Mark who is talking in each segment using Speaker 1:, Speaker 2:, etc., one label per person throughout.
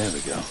Speaker 1: There we go.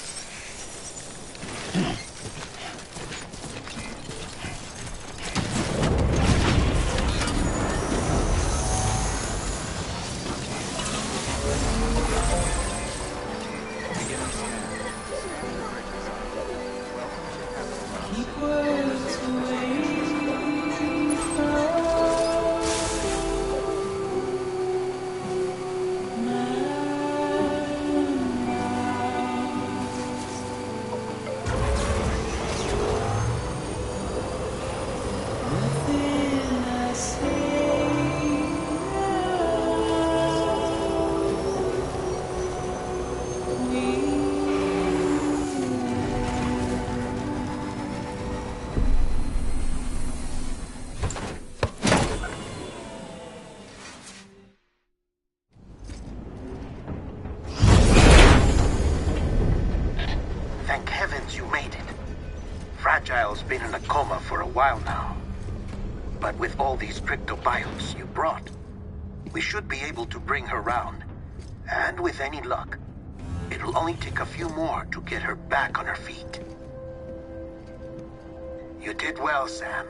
Speaker 2: Thank heavens you made it. Fragile's been in a coma for a while now. But with all these cryptobiotes you brought, we should be able to bring her round. And with any luck, it'll only take a few more to get her back on her feet. You did well, Sam.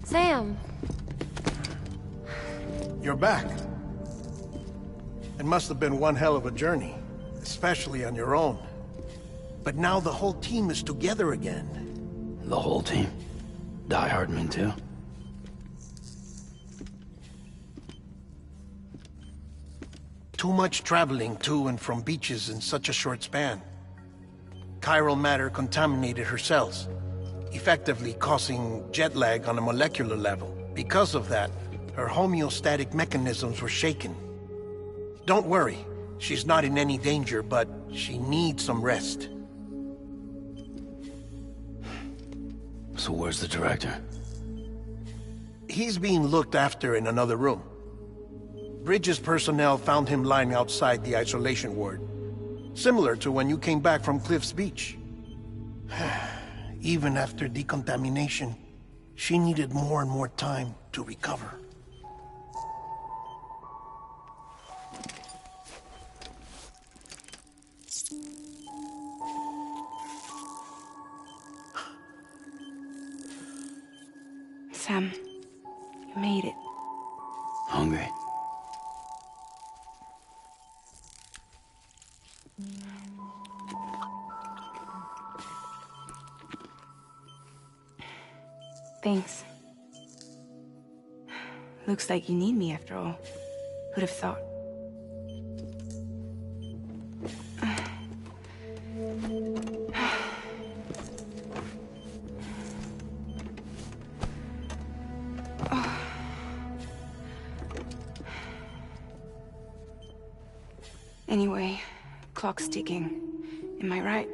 Speaker 3: Sam!
Speaker 4: You're back. It must have been one hell of a journey, especially on your own. But now the whole team is together again.
Speaker 1: The whole team? Die Hardman too?
Speaker 4: Too much traveling to and from beaches in such a short span. Chiral matter contaminated her cells, effectively causing jet lag on a molecular level. Because of that, her homeostatic mechanisms were shaken. Don't worry, she's not in any danger, but she needs some rest.
Speaker 1: So where's the director?
Speaker 4: He's being looked after in another room. Bridges personnel found him lying outside the isolation ward. Similar to when you came back from Cliff's Beach. Even after decontamination, she needed more and more time to recover.
Speaker 5: Sam, you made it.
Speaker 1: Hungry?
Speaker 5: Thanks. Looks like you need me after all. Who'd have thought? Anyway, clock's ticking. Am I right?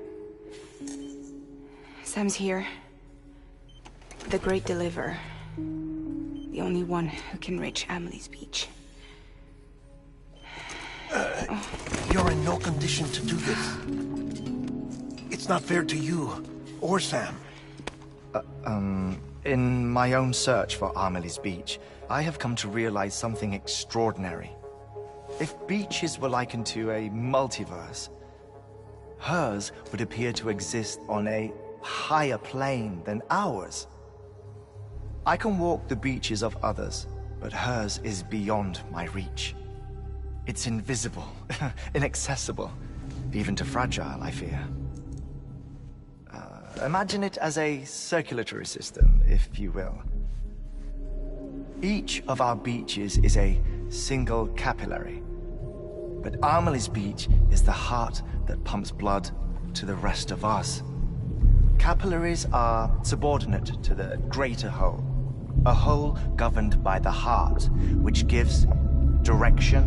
Speaker 5: Sam's here. The Great Deliverer. The only one who can reach Amelie's Beach.
Speaker 4: You're in no condition to do this. It's not fair to you, or Sam.
Speaker 6: In my own search for Amelie's Beach, I have come to realize something extraordinary. If beaches were likened to a multiverse, hers would appear to exist on a higher plane than ours. I can walk the beaches of others, but hers is beyond my reach. It's invisible, inaccessible, even to Fragile, I fear. Imagine it as a circulatory system, if you will. Each of our beaches is a single capillary. But Amelie's beach is the heart that pumps blood to the rest of us. Capillaries are subordinate to the greater whole. A whole governed by the heart, which gives direction,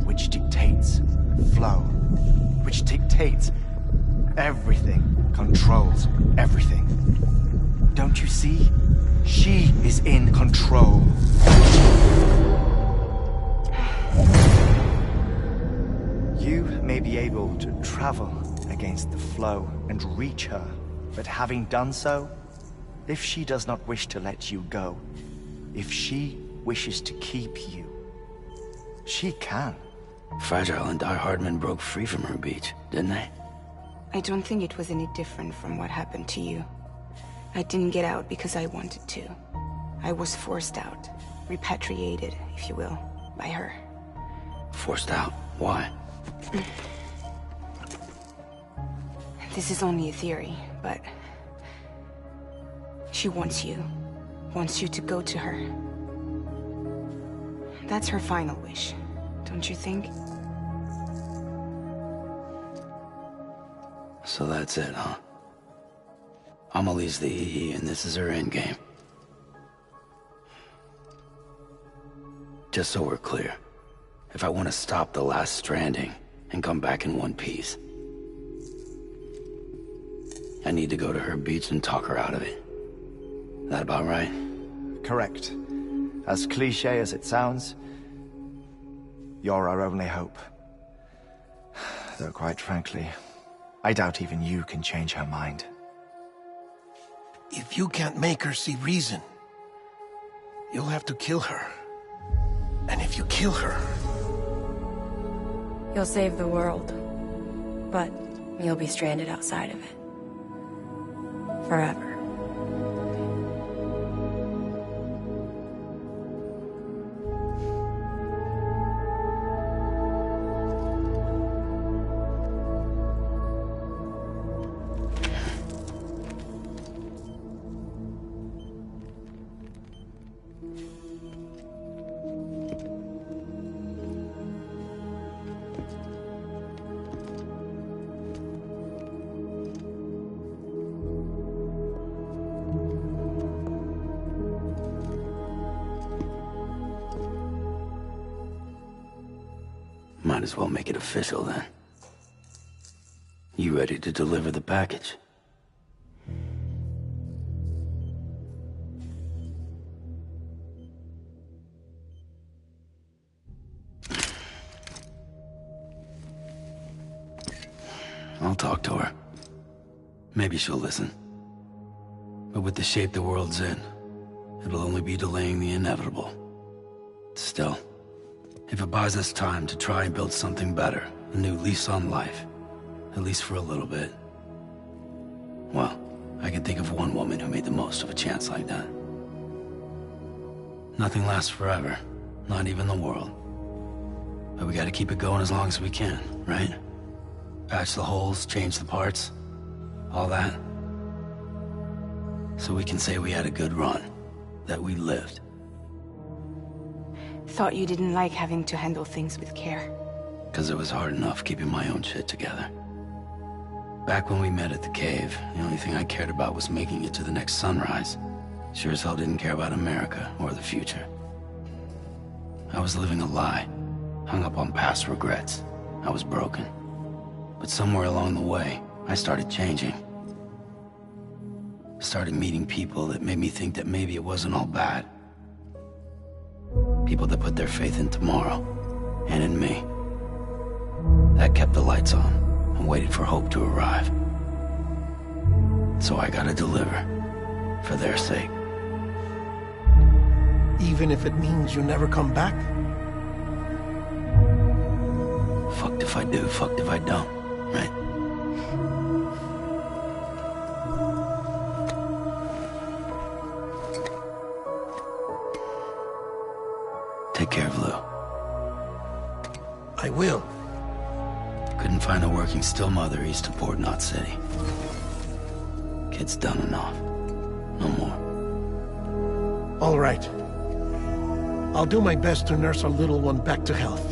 Speaker 6: which dictates flow, which dictates everything, controls everything. Don't you see? She is in control. You may be able to travel against the flow and reach her, but having done so, if she does not wish to let you go, if she wishes to keep you, she can.
Speaker 1: Fragile and Die Hardman broke free from her beach, didn't they?
Speaker 5: I don't think it was any different from what happened to you. I didn't get out because I wanted to. I was forced out. Repatriated, if you will, by her.
Speaker 1: Forced out? Why?
Speaker 5: This is only a theory, but... she wants you. Wants you to go to her. That's her final wish, don't you think?
Speaker 1: So that's it, huh? Amelie's the EE, and this is her endgame. Just so we're clear, if I want to stop the last Stranding and come back in one piece, I need to go to her beach and talk her out of it. That about right?
Speaker 6: Correct. As cliché as it sounds, you're our only hope. Though quite frankly, I doubt even you can change her mind.
Speaker 4: If you can't make her see reason, you'll have to kill her. And if you kill her...
Speaker 3: You'll save the world, but you'll be stranded outside of it. Forever.
Speaker 1: Might as well make it official then. You ready to deliver the package? I'll talk to her. Maybe she'll listen. But with the shape the world's in, it'll only be delaying the inevitable. Still, if it buys us time to try and build something better, a new lease on life, at least for a little bit, well, I can think of one woman who made the most of a chance like that. Nothing lasts forever, not even the world. But we gotta keep it going as long as we can, right? Patch the holes, change the parts, all that. So we can say we had a good run, that we lived.
Speaker 5: Thought you didn't like having to handle things with care.
Speaker 1: 'Cause it was hard enough keeping my own shit together. Back when we met at the cave, the only thing I cared about was making it to the next sunrise. Sure as hell didn't care about America or the future. I was living a lie, hung up on past regrets. I was broken. But somewhere along the way, I started changing. Started meeting people that made me think that maybe it wasn't all bad. People that put their faith in tomorrow, and in me. That kept the lights on, and waited for hope to arrive. So I gotta deliver, for their sake.
Speaker 4: Even if it means you never come back?
Speaker 1: Fucked if I do, fucked if I don't, right? Take care of Lou.
Speaker 4: I will.
Speaker 1: Couldn't find a working still mother east of Port Knot City. Kid's done enough. No more.
Speaker 4: All right. I'll do my best to nurse our little one back to health.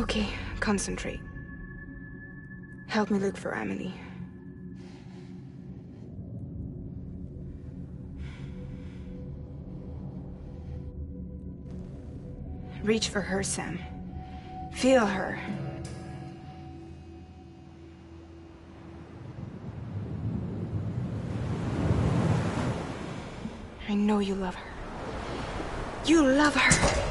Speaker 5: Okay, concentrate. Help me look for Emily. Reach for her, Sam. Feel her. I know you love her. You love her!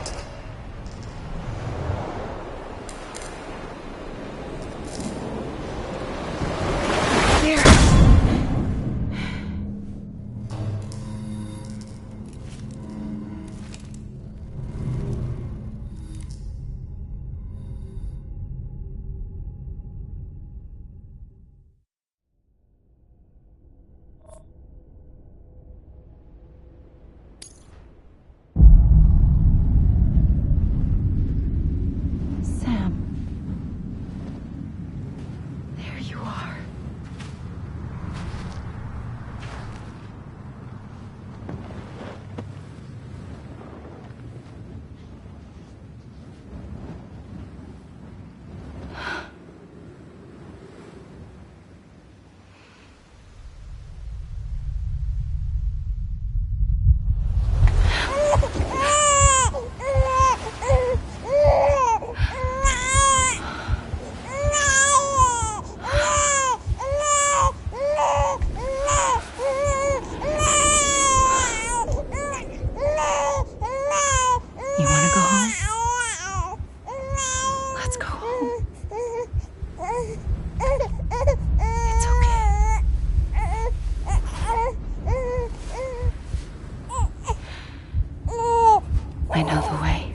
Speaker 5: I know the way.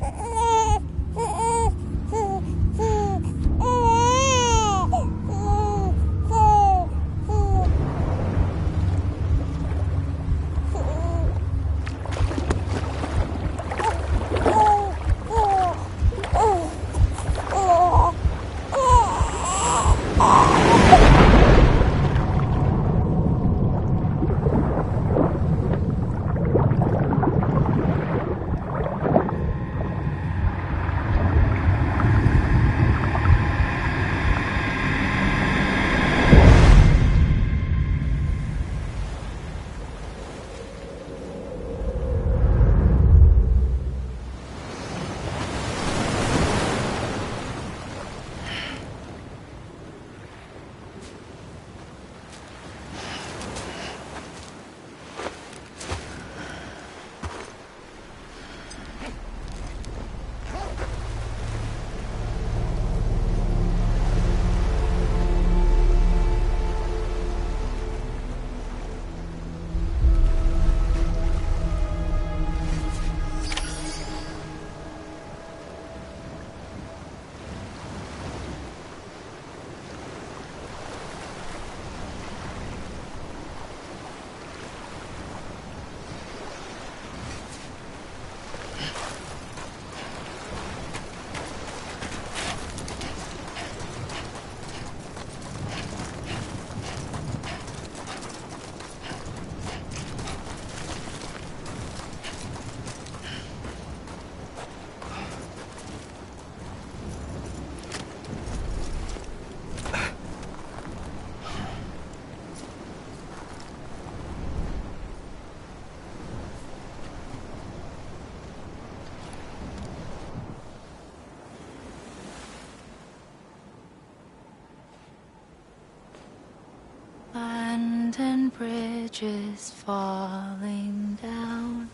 Speaker 7: London Bridge is falling down,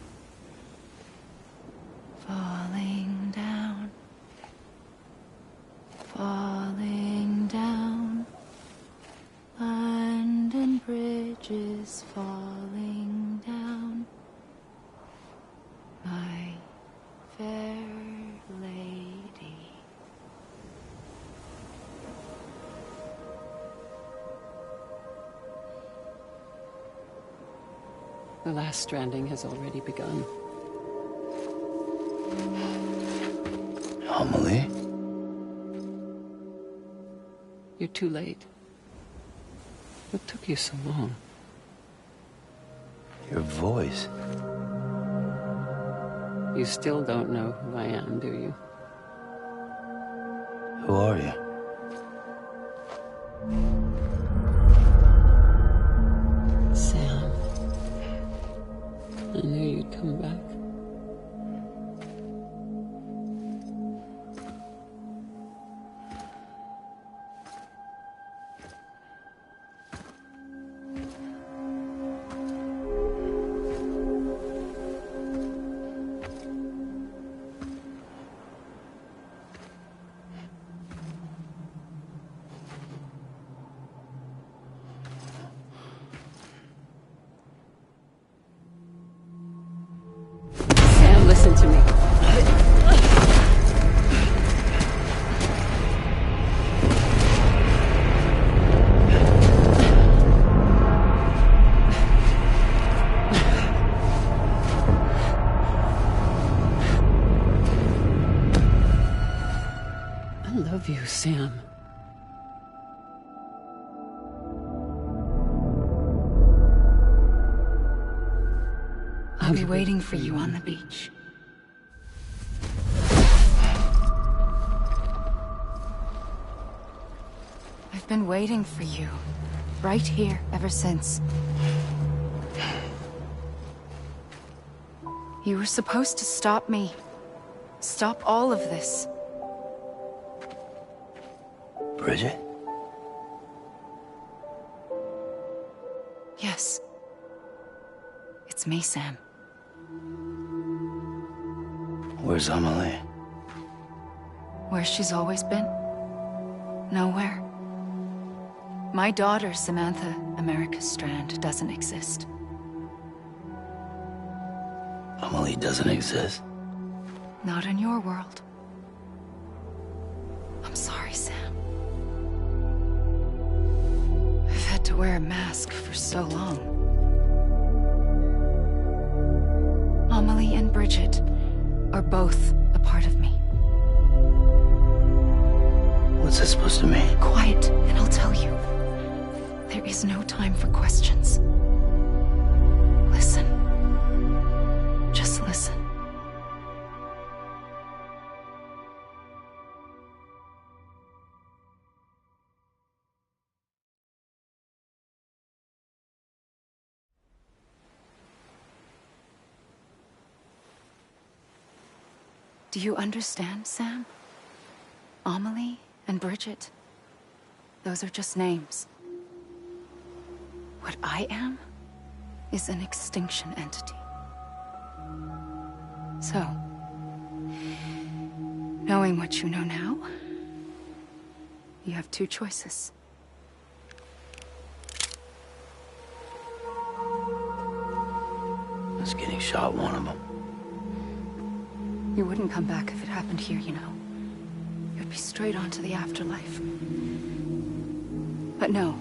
Speaker 7: falling down, falling bridges falling down, my fair lady.
Speaker 8: The last stranding has already begun.
Speaker 1: Amelie?
Speaker 8: You're too late. What took you so long?
Speaker 1: Your voice.
Speaker 8: You still don't know who I am, do you?
Speaker 1: Who are you?
Speaker 8: Sam. I knew you'd come back. Sam, listen to me. I love you, Sam.
Speaker 5: I'll be waiting for you on the beach. I've been waiting for you, right here, ever since. You were supposed to stop me. Stop all of this.
Speaker 1: Bridget?
Speaker 5: Yes. It's me, Sam.
Speaker 1: Where's Amelie?
Speaker 5: Where she's always been. Nowhere. My daughter, Samantha America Strand, doesn't exist.
Speaker 1: Amelie doesn't exist.
Speaker 5: Not in your world. I'm sorry, Sam. I've had to wear a mask for so long. Amelie and Bridget are both a part of me.
Speaker 1: What's that supposed to mean?
Speaker 5: Quiet, and I'll tell you. There is no time for questions. Listen. Just listen. Do you understand, Sam? Amelie and Bridget, those are just names. What I am is an extinction entity. So, knowing what you know now, you have two choices.
Speaker 1: Is getting shot one of them?
Speaker 5: You wouldn't come back if it happened here, you know. You'd be straight on to the afterlife. But no.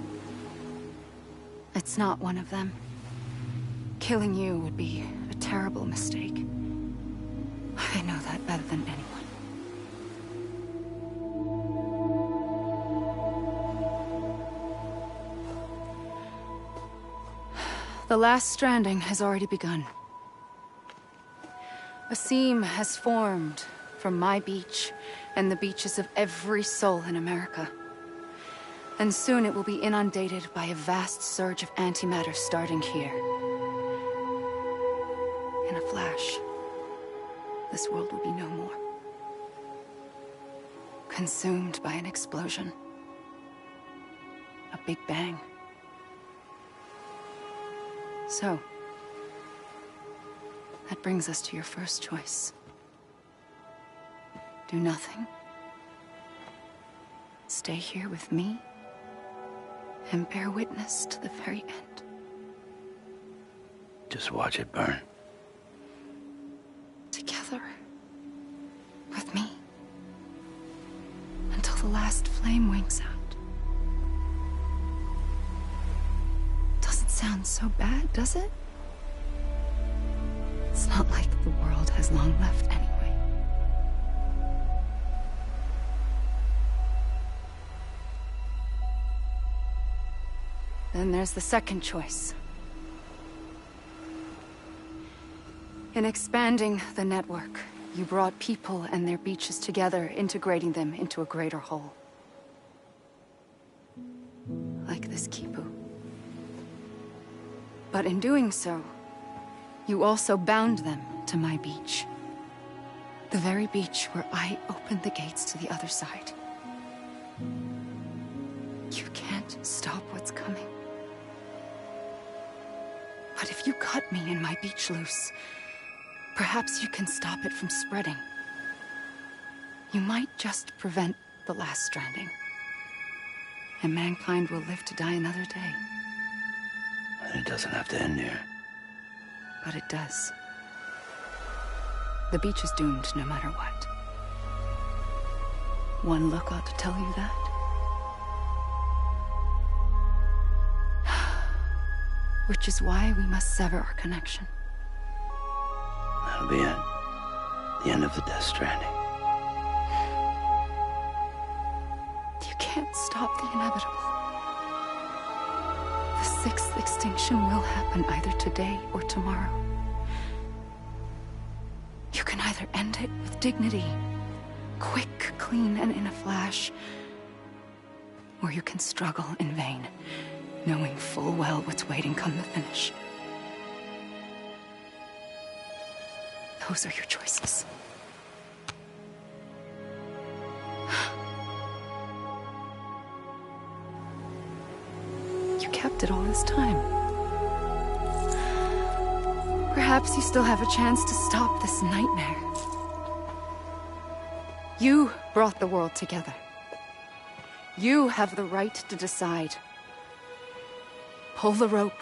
Speaker 5: It's not one of them. Killing you would be a terrible mistake. I know that better than anyone. The last stranding has already begun. A seam has formed from my beach and the beaches of every soul in America. And soon it will be inundated by a vast surge of antimatter starting here. In a flash, this world will be no more. Consumed by an explosion. A big bang. So, that brings us to your first choice. Do nothing. Stay here with me and bear witness to the very end.
Speaker 1: Just watch it burn.
Speaker 5: Together. With me. Until the last flame winks out. Doesn't sound so bad, does it? It's not like the world has long left anyway. Then there's the second choice. In expanding the network, you brought people and their beaches together, integrating them into a greater whole. Like this Kipu. But in doing so, you also bound them to my beach. The very beach where I opened the gates to the other side. You can't stop what's coming. But if you cut me and my beach loose, perhaps you can stop it from spreading. You might just prevent the last stranding. And mankind will live to die another day.
Speaker 1: And it doesn't have to end here.
Speaker 5: But it does. The beach is doomed no matter what. One look ought to tell you that. Which is why we must sever our connection.
Speaker 1: That'll be it. The end of the Death Stranding.
Speaker 5: You can't stop the inevitable. The sixth extinction will happen either today or tomorrow. You can either end it with dignity, quick, clean, and in a flash, or you can struggle in vain, knowing full well what's waiting come the finish. Those are your choices. You kept it all this time. Perhaps you still have a chance to stop this nightmare. You brought the world together. You have the right to decide. Pull the rope,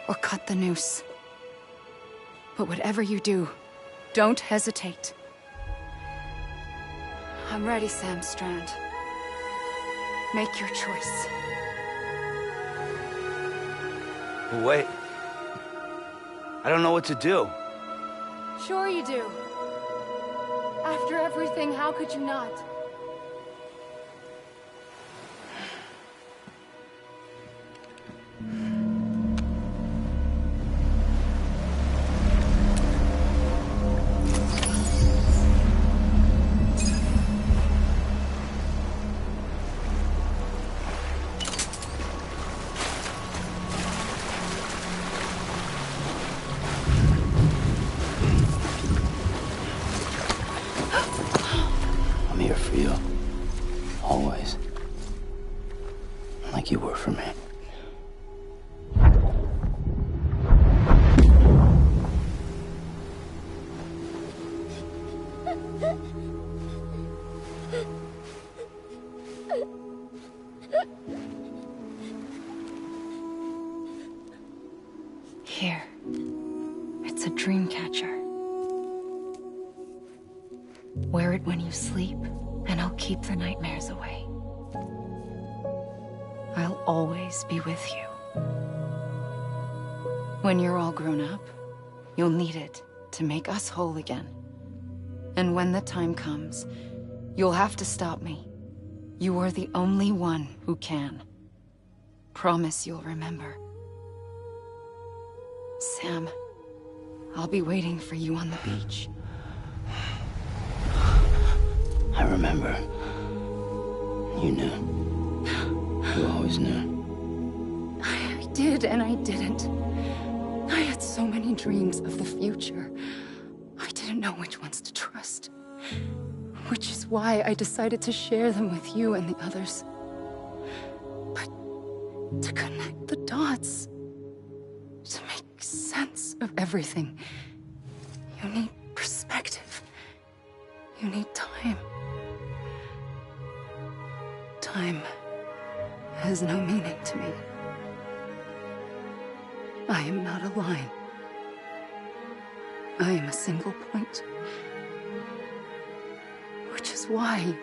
Speaker 5: or cut the noose. But whatever you do, don't hesitate. I'm ready, Sam Strand. Make your choice.
Speaker 1: Wait. I don't know what to do.
Speaker 5: Sure you do. After everything, how could you not?
Speaker 1: I'm here for you. Always. Like you were for me.
Speaker 5: Here. It's a dream catcher. Wear it when you sleep, and I'll keep the nightmares away. I'll always be with you. When you're all grown up, you'll need it to make us whole again. And when the time comes, you'll have to stop me. You are the only one who can. Promise you'll remember. Sam, I'll be waiting for you on the beach.
Speaker 1: I remember. You knew. You always knew.
Speaker 5: I did and I didn't. I had so many dreams of the future. I didn't know which ones to trust. Which is why I decided to share them with you and the others. But to connect the dots, to make sense of everything, you need perspective. You need time. Time has no meaning to me. I am not a line I am a single point. Which is why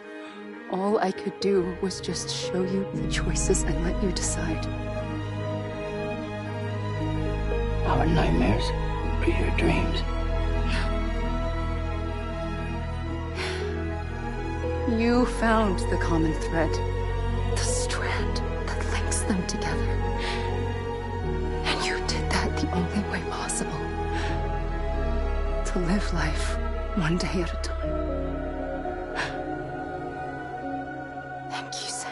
Speaker 5: all I could do was just show you the choices and let you decide.
Speaker 1: Our nightmares are your dreams.
Speaker 5: You found the common thread, the strand that links them together. And you did that the only way possible. To live life one day at a time. Thank you, Sam.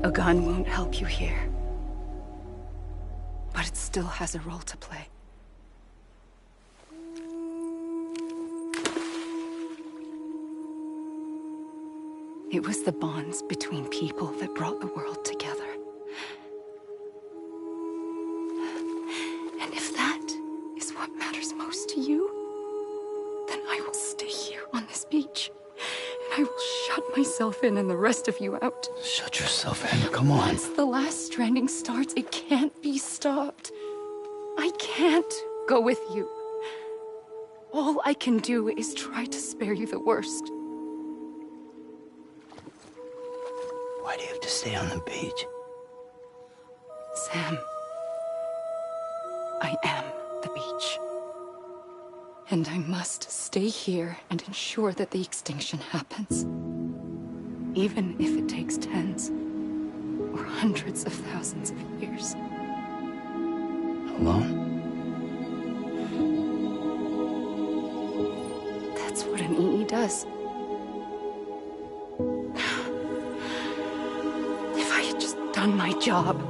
Speaker 5: A gun won't help you here. But it still has a role to play. It was the bonds between people that brought the world together. And if that is what matters most to you, then I will stay here on this beach. And I will shut myself in and the rest of you out.
Speaker 1: Shut yourself in, come on.
Speaker 5: Once the last stranding starts, it can't be stopped. I can't go with you. All I can do is try to spare you the worst.
Speaker 1: Why do you have to stay on the beach?
Speaker 5: Sam, I am the beach. And I must stay here and ensure that the extinction happens. Even if it takes tens or hundreds of thousands of years.
Speaker 1: Alone?
Speaker 5: That's what an EE does. If I had just done my job,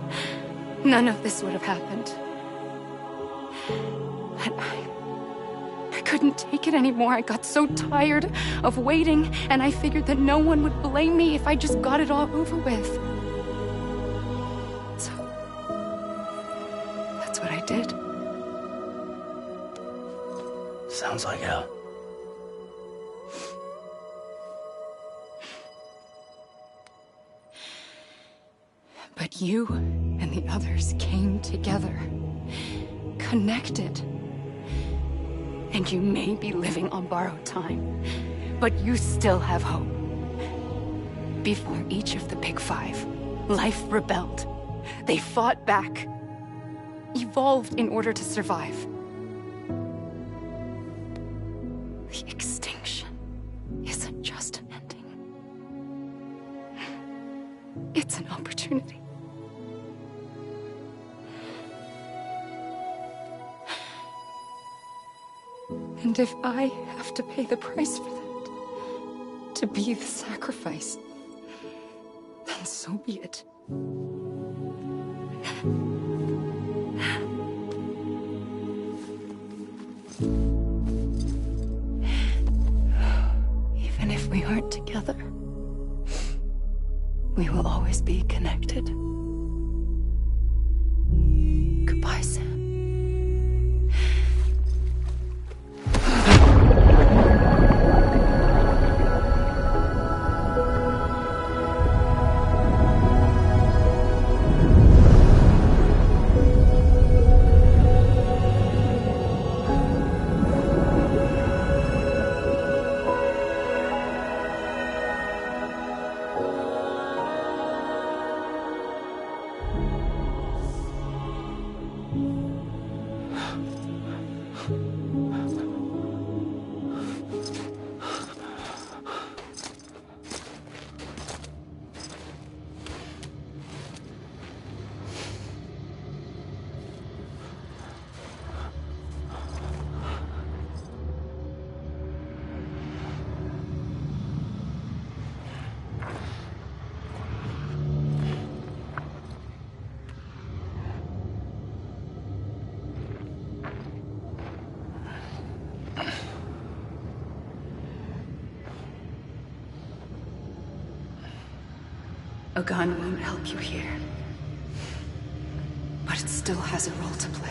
Speaker 5: none of this would have happened. But I couldn't take it anymore. I got so tired of waiting, and I figured that no one would blame me if I just got it all over with. So, that's what I did.
Speaker 1: Sounds like hell.
Speaker 5: But you and the others came together, connected. And you may be living on borrowed time, but you still have hope. Before each of the Big Five, life rebelled. They fought back, evolved in order to survive. The extinction isn't just an ending. It's an opportunity. And if I have to pay the price for that, to be the sacrifice, then so be it. Even if we aren't together, we will always be connected. Goodbye, Sam. A gun won't help you here. But it still has a role to play.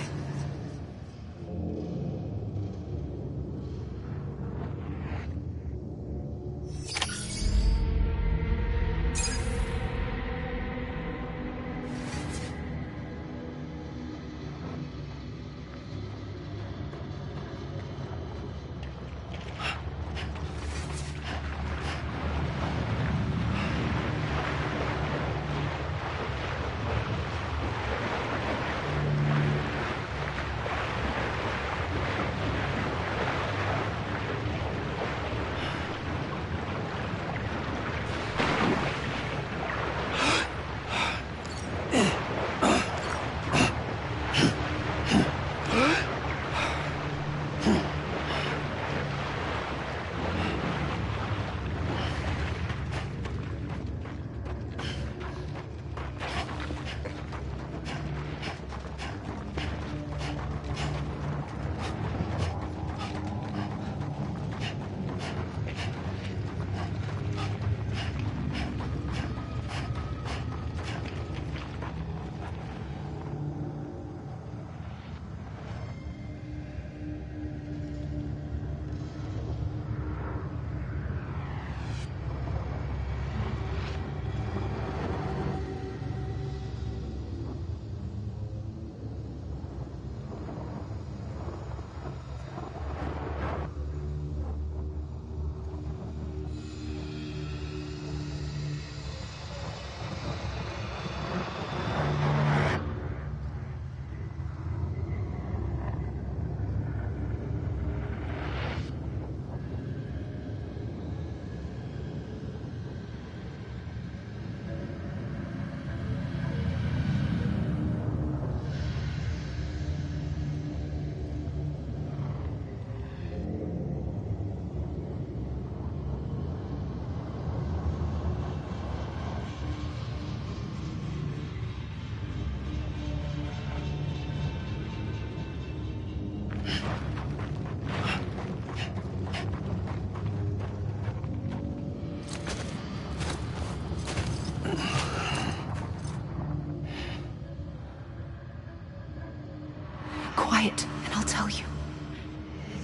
Speaker 5: quiet, and I'll tell you.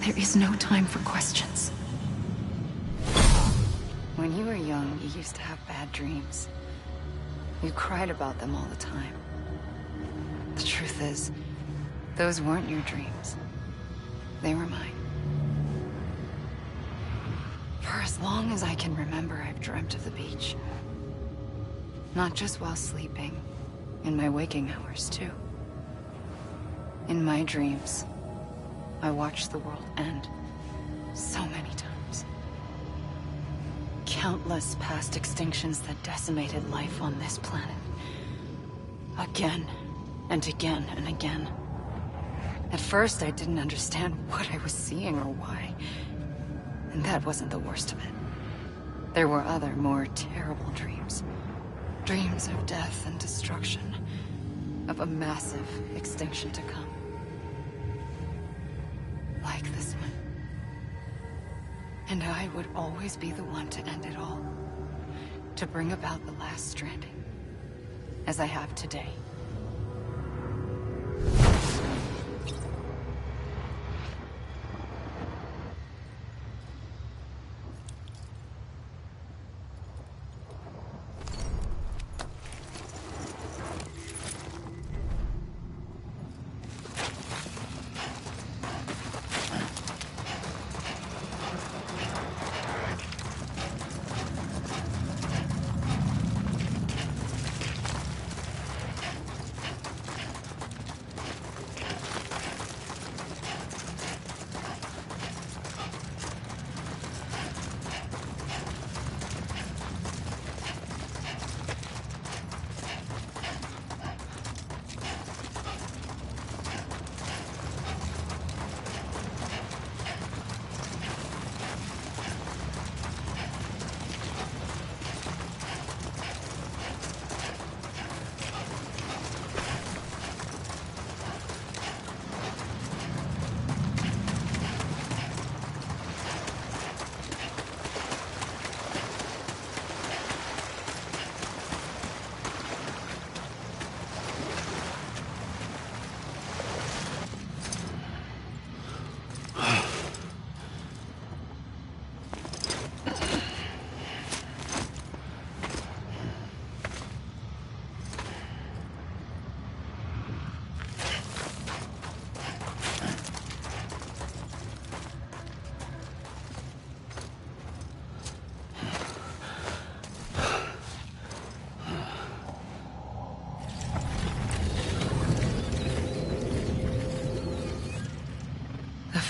Speaker 5: There is no time for questions. When you were young, you used to have bad dreams. You cried about them all the time. The truth is, those weren't your dreams. They were mine. For as long as I can remember, I've dreamt of the beach. Not just while sleeping, in my waking hours, too. In my dreams, I watched the world end so many times. Countless past extinctions that decimated life on this planet. Again, and again, and again. At first, I didn't understand what I was seeing or why. And that wasn't the worst of it. There were other, more terrible dreams. Dreams of death and destruction. Of a massive extinction to come. Like this one. And I would always be the one to end it all. To bring about the last stranding. As I have today.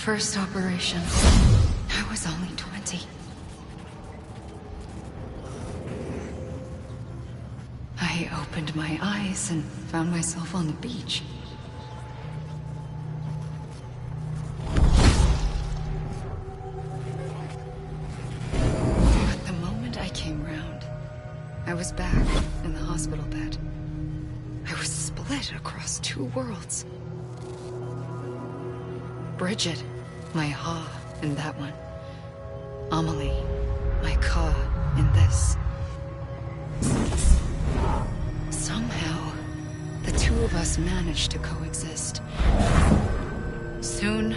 Speaker 5: First operation. I was only 20. I opened my eyes and found myself on the beach. But the moment I came round, I was back in the hospital bed. I was split across two worlds. Bridget, my Ha in that one. Amelie, my Ka in this. Somehow, the two of us managed to coexist. Soon,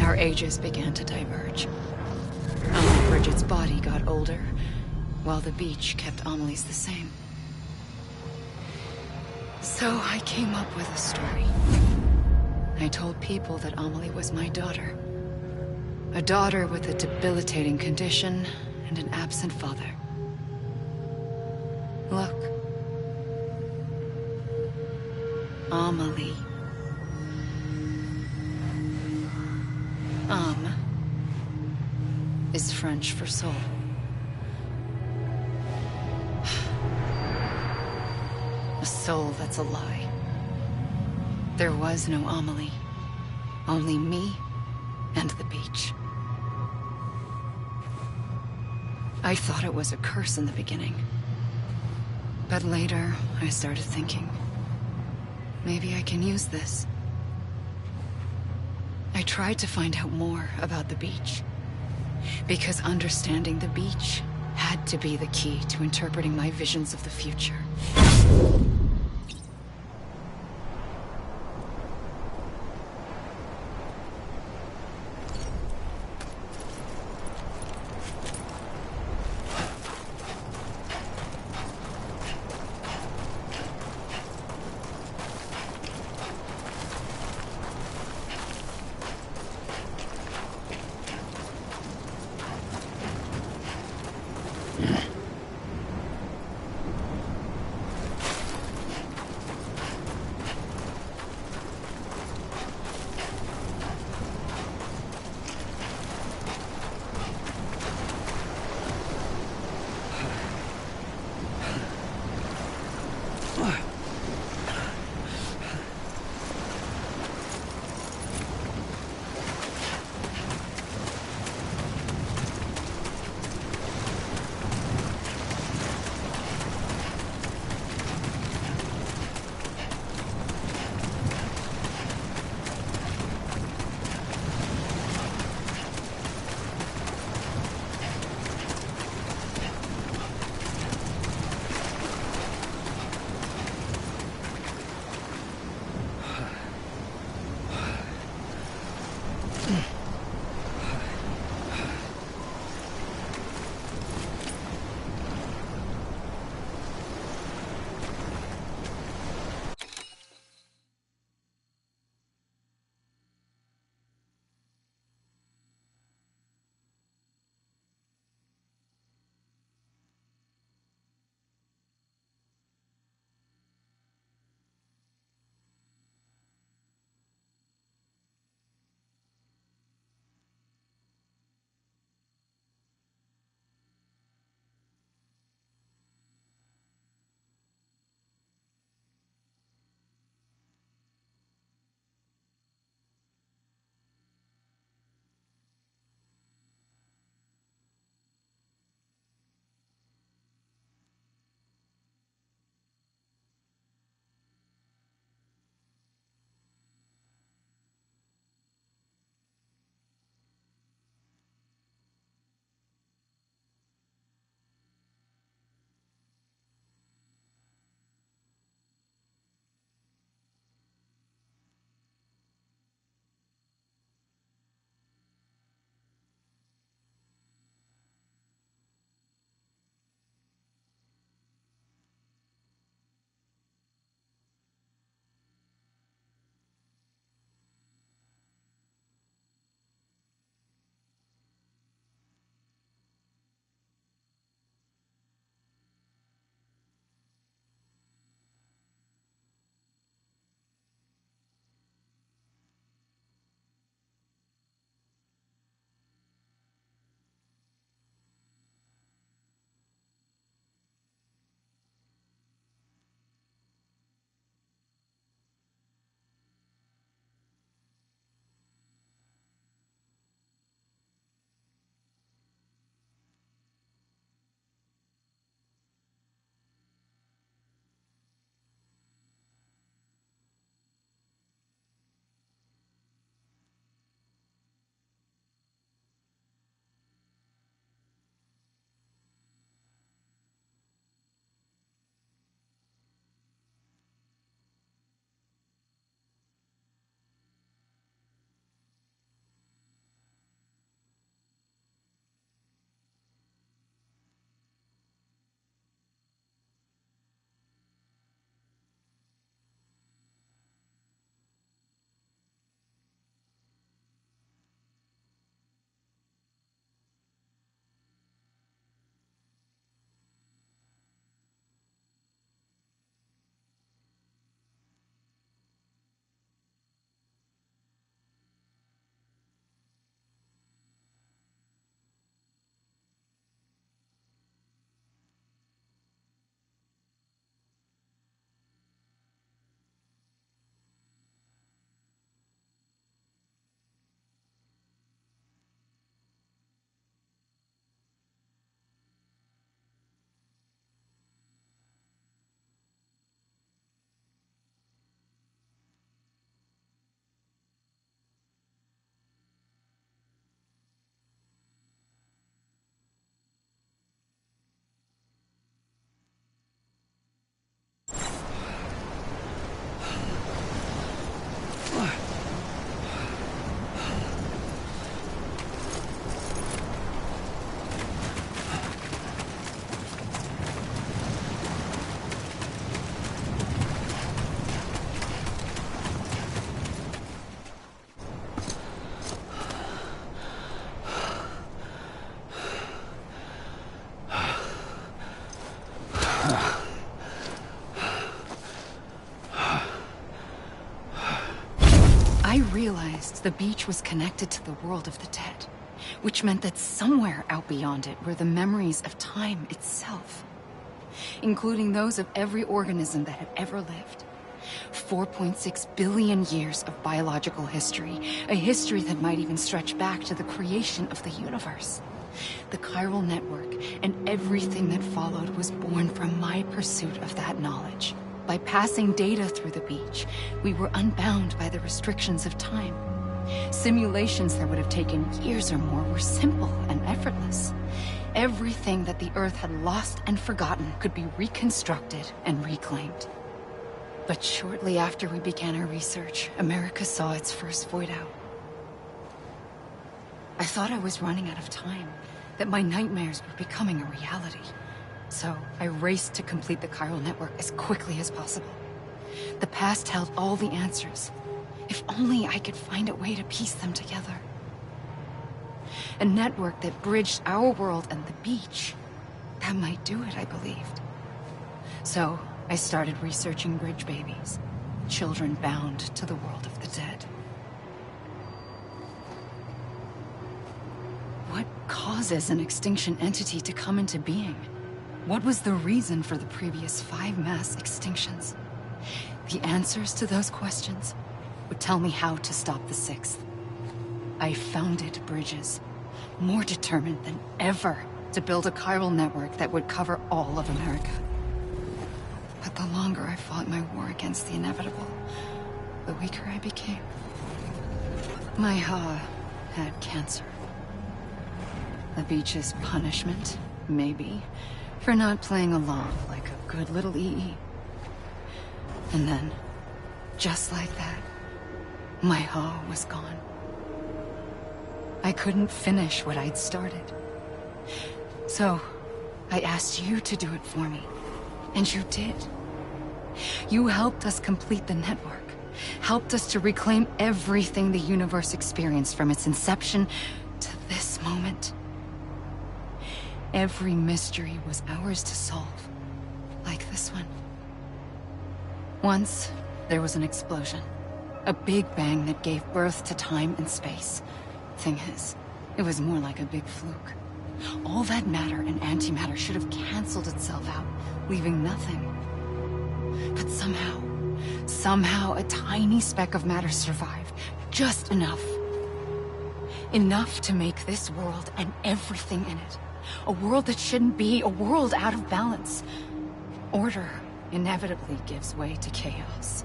Speaker 5: our ages began to diverge. Bridget's body got older, while the beach kept Amelie's the same. So I came up with a story. I told people that Amelie was my daughter. A daughter with a debilitating condition and an absent father. Look. Amelie. Is French for soul. A soul that's a lie. There was no Amelie. Only me and the beach. I thought it was a curse in the beginning. But later, I started thinking, maybe I can use this. I tried to find out more about the beach. Because understanding the beach had to be the key to interpreting my visions of the future. realized the beach was connected to the world of the dead, which meant that somewhere out beyond it were the memories of time itself, including those of every organism that had ever lived. 4.6 billion years of biological history, a history that might even stretch back to the creation of the universe. The chiral network and everything that followed was born from my pursuit of that knowledge. By passing data through the beach, we were unbound by the restrictions of time. Simulations that would have taken years or more were simple and effortless. Everything that the Earth had lost and forgotten could be reconstructed and reclaimed. But shortly after we began our research, America saw its first void out. I thought I was running out of time, that my nightmares were becoming a reality. So I raced to complete the chiral network as quickly as possible. The past held all the answers. If only I could find a way to piece them together. A network that bridged our world and the beach. That might do it, I believed. So I started researching bridge babies, children bound to the world of the dead. What causes an extinction entity to come into being? What was the reason for the previous 5 mass extinctions? The answers to those questions would tell me how to stop the 6th. I founded bridges, more determined than ever to build a chiral network that would cover all of America. But the longer I fought my war against the inevitable, the weaker I became. My Ha had cancer. The beach's punishment, maybe, for not playing along like a good little EE. And then, just like that, my Ha was gone. I couldn't finish what I'd started. So, I asked you to do it for me. And you did. You helped us complete the network. Helped us to reclaim everything the universe experienced from its inception to this moment. Every mystery was ours to solve. Like this one. Once, there was an explosion. A big bang that gave birth to time and space. Thing is, it was more like a big fluke. All that matter and antimatter should have canceled itself out, leaving nothing. But somehow a tiny speck of matter survived. Just enough. Enough to make this world and everything in it. A world that shouldn't be, a world out of balance. Order inevitably gives way to chaos.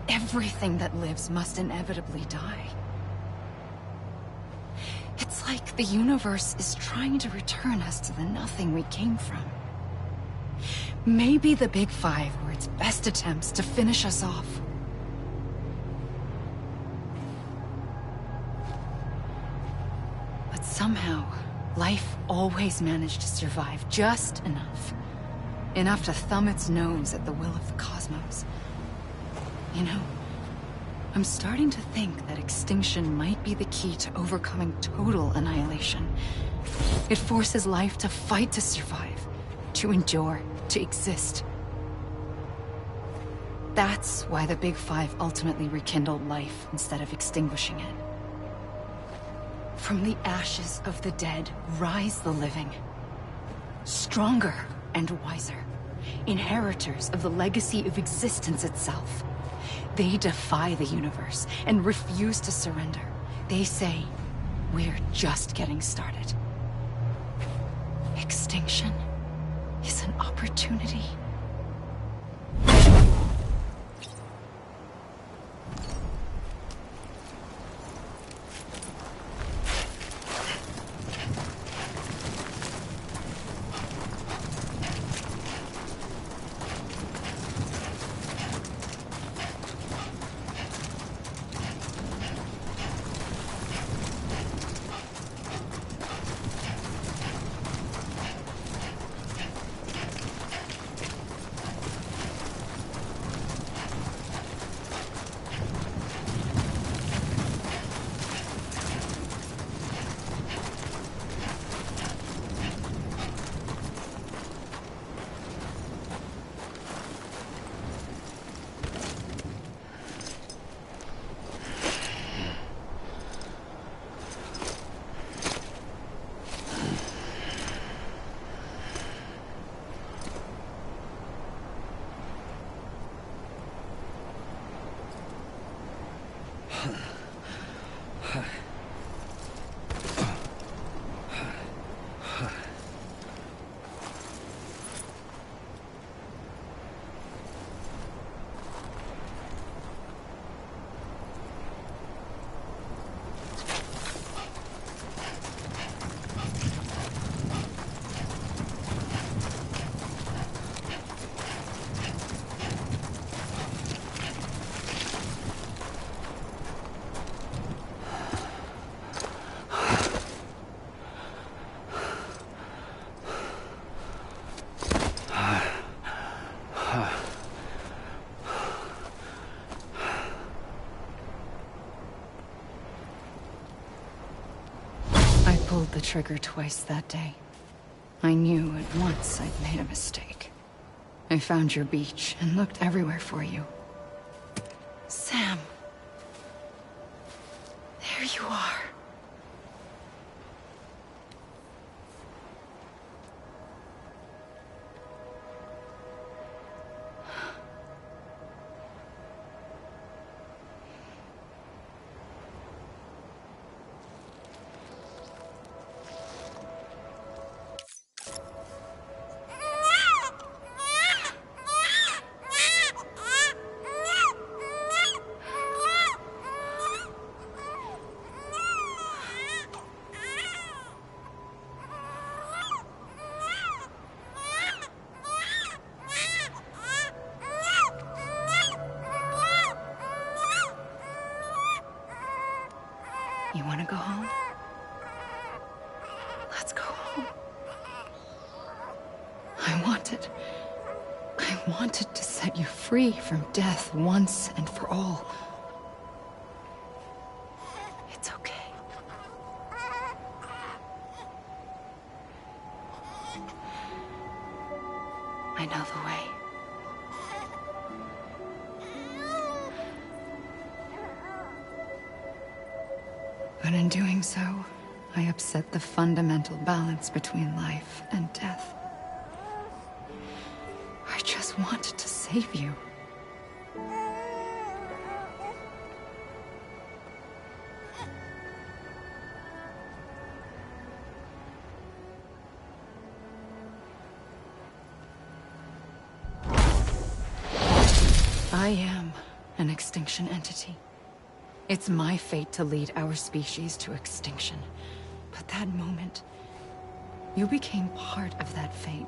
Speaker 5: Everything that lives must inevitably die. It's like the universe is trying to return us to the nothing we came from. Maybe the Big Five were its best attempts to finish us off. But somehow, life always managed to survive just enough. Enough to thumb its nose at the will of the cosmos. You know, I'm starting to think that extinction might be the key to overcoming total annihilation. It forces life to fight to survive, to endure, to exist. That's why the Big Five ultimately rekindled life instead of extinguishing it. From the ashes of the dead rise the living. Stronger and wiser. Inheritors of the legacy of existence itself. They defy the universe and refuse to surrender. They say, we're just getting started. Extinction is an opportunity. I pulled the trigger twice that day. I knew at once I'd made a mistake. I found your beach and looked everywhere for you. Sam. There you are. You want to go home? Let's go home. I wanted to set you free from death once and for all. It's okay. I know the way. But in doing so, I upset the fundamental balance between life and death. I just wanted to save you. I am an extinction entity. It's my fate to lead our species to extinction. But that moment, you became part of that fate.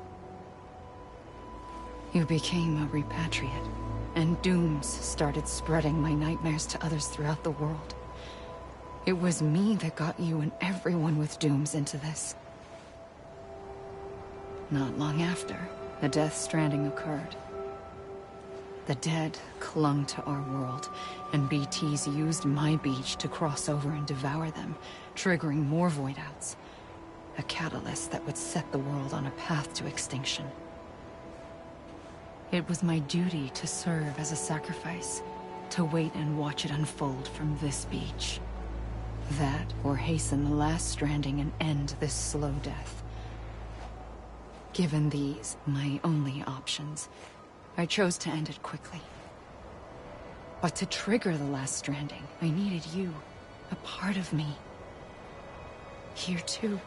Speaker 5: You became a repatriate, and dooms started spreading my nightmares to others throughout the world. It was me that got you and everyone with dooms into this. Not long after, the Death Stranding occurred. The dead clung to our world, and BTs used my beach to cross over and devour them, triggering more void outs. A catalyst that would set the world on a path to extinction. It was my duty to serve as a sacrifice, to wait and watch it unfold from this beach. That, or hasten the last stranding and end this slow death. Given these, my only options, I chose to end it quickly. But to trigger the last stranding, I needed you, a part of me. Here too.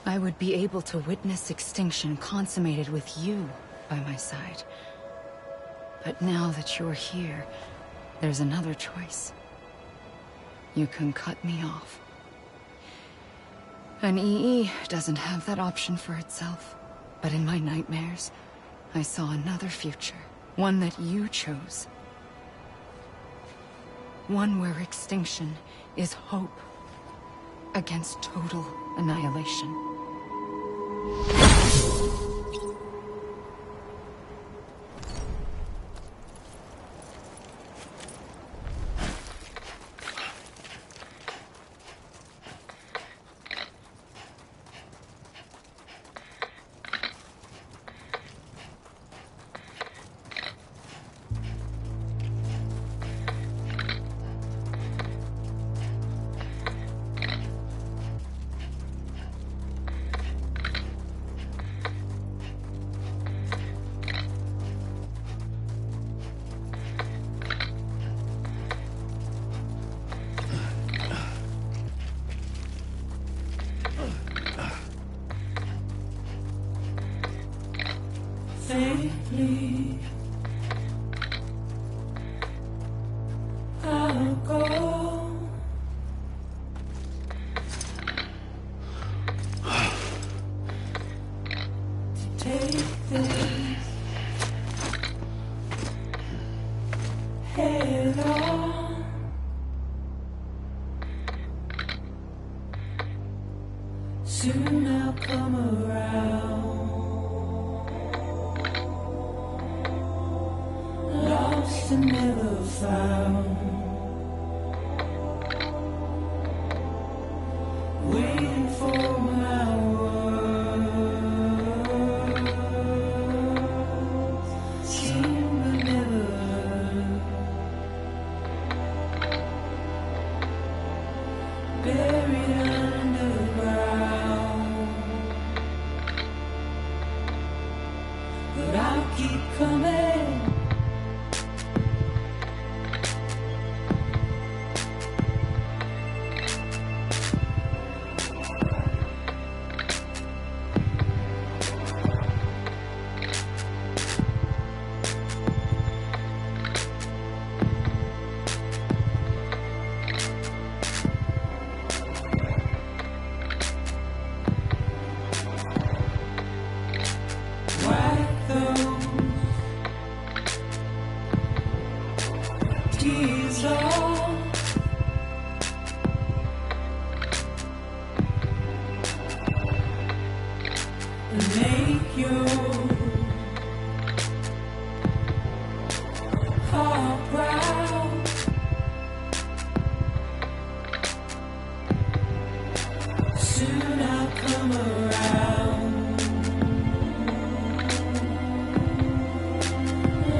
Speaker 5: I would be able to witness extinction consummated with you by my side. But now that you're here, there's another choice. You can cut me off. An EE doesn't have that option for itself. But in my nightmares, I saw another future. One that you chose. One where extinction is hope against total annihilation.
Speaker 9: Faintly, I'll go. To take this head on. Soon I'll come around. Lost and never found. buried underground. But I'll keep coming. Wipe those tears off. And make your heart proud. Soon I'll come around.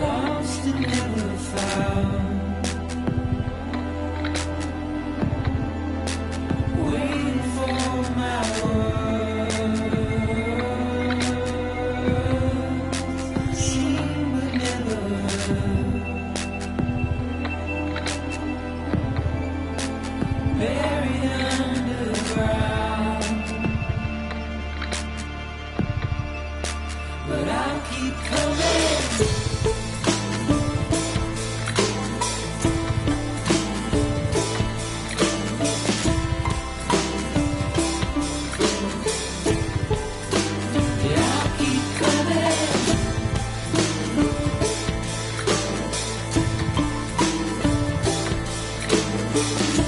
Speaker 9: Lost and never found. Waiting for my words. Seen but never heard. Buried underground. But I'll keep coming. Yeah, I'll keep coming. Yeah, I'll keep coming.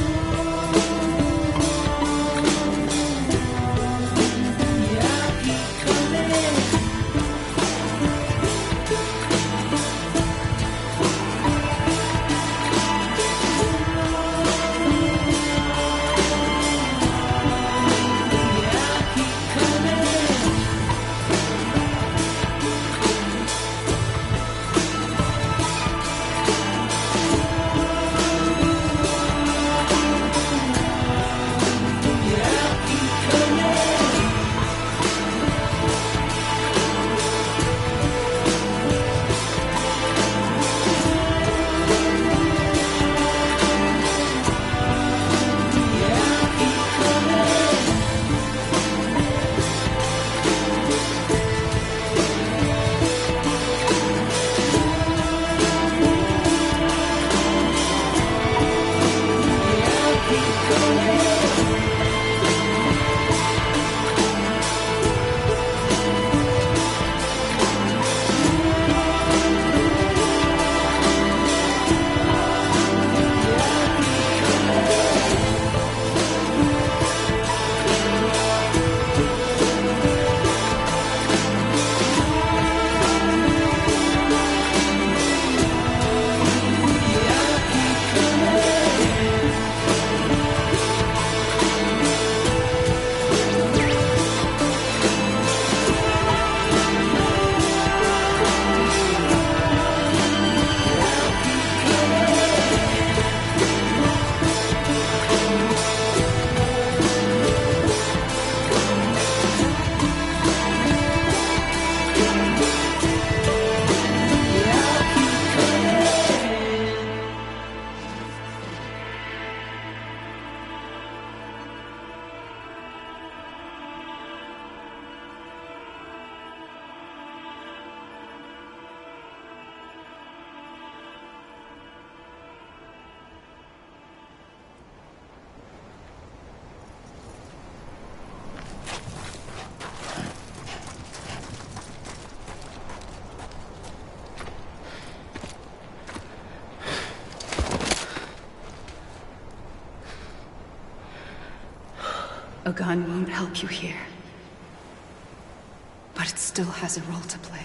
Speaker 9: Yeah, I'll keep coming. Yeah, I'll keep coming. Yeah, I'll keep coming. Yeah, I'll keep coming.
Speaker 5: A gun won't help you here. But it still has a role to play.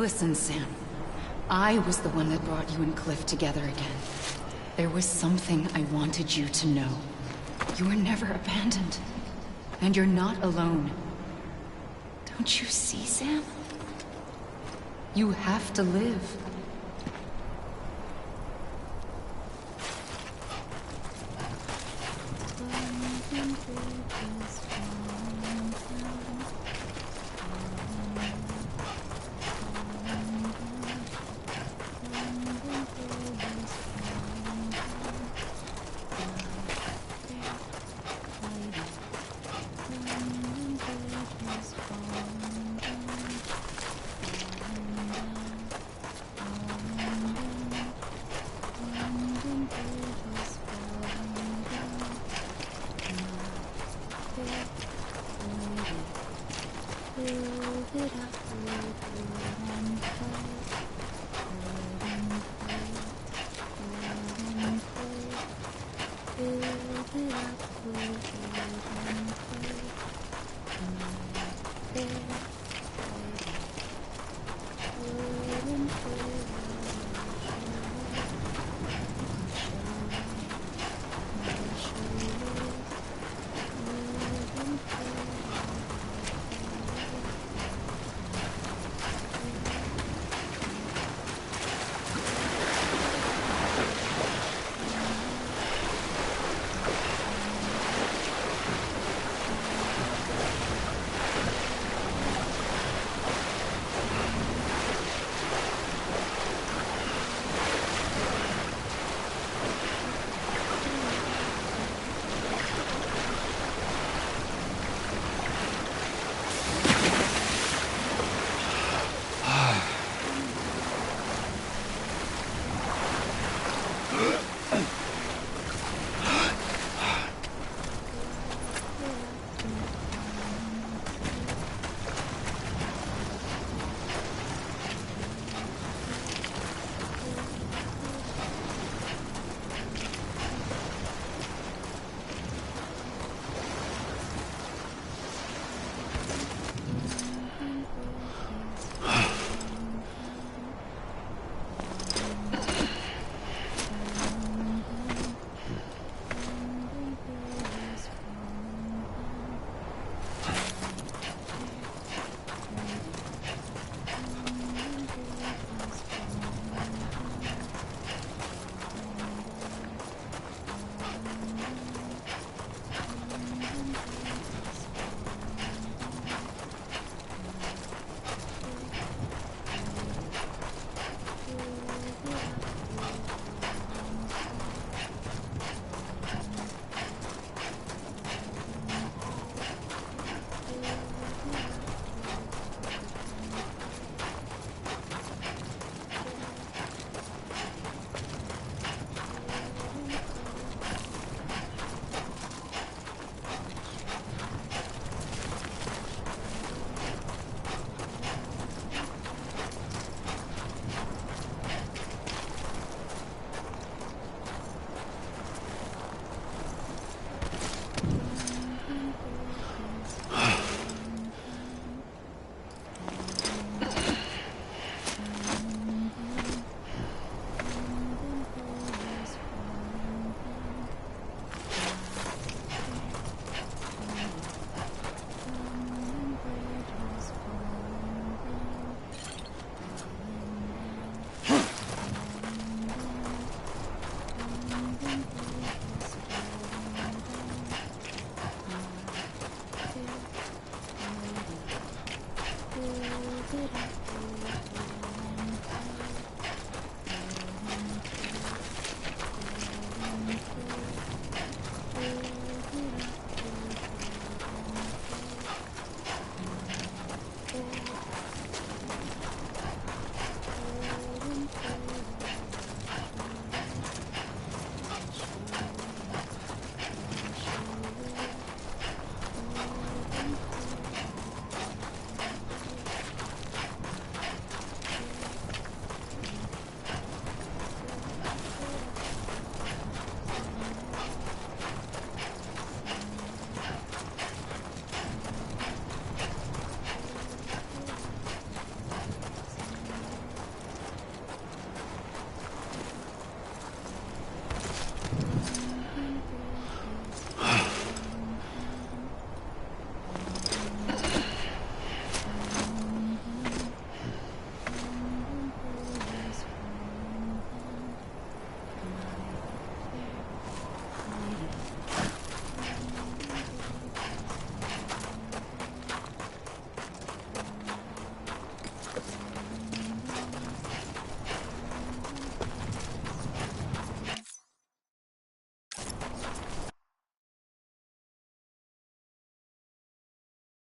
Speaker 5: Listen, Sam. I was the one that brought you and Cliff together again. There was something I wanted you to know. You were never abandoned. And you're not alone. Don't you see, Sam? You have to live.